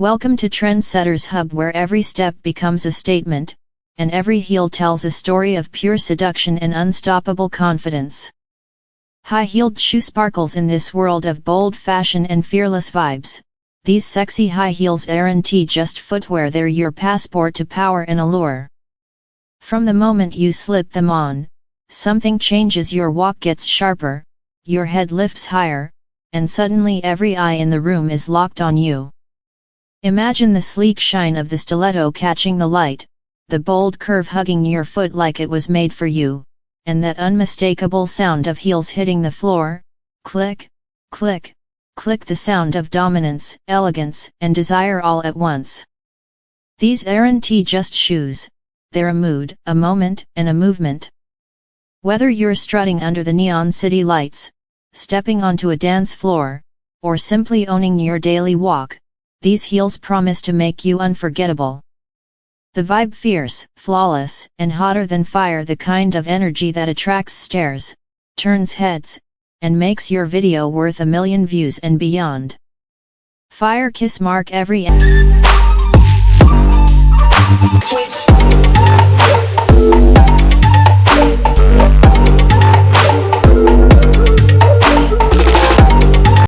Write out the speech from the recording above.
Welcome to Trendsetters Hub, where every step becomes a statement, and every heel tells a story of pure seduction and unstoppable confidence. High-heeled shoe sparkles in this world of bold fashion and fearless vibes. These sexy high heels aren't just footwear, they're your passport to power and allure. From the moment you slip them on, something changes. Your walk gets sharper, your head lifts higher, and suddenly every eye in the room is locked on you. Imagine the sleek shine of the stiletto catching the light, the bold curve hugging your foot like it was made for you, and that unmistakable sound of heels hitting the floor. Click, click, click, the sound of dominance, elegance, and desire all at once. These aren't just shoes, they're a mood, a moment, and a movement. Whether you're strutting under the neon city lights, stepping onto a dance floor, or simply owning your daily walk, these heels promise to make you unforgettable. The vibe, fierce, flawless, and hotter than fire, the kind of energy that attracts stares, turns heads, and makes your video worth 1 million views and beyond. Fire kiss mark every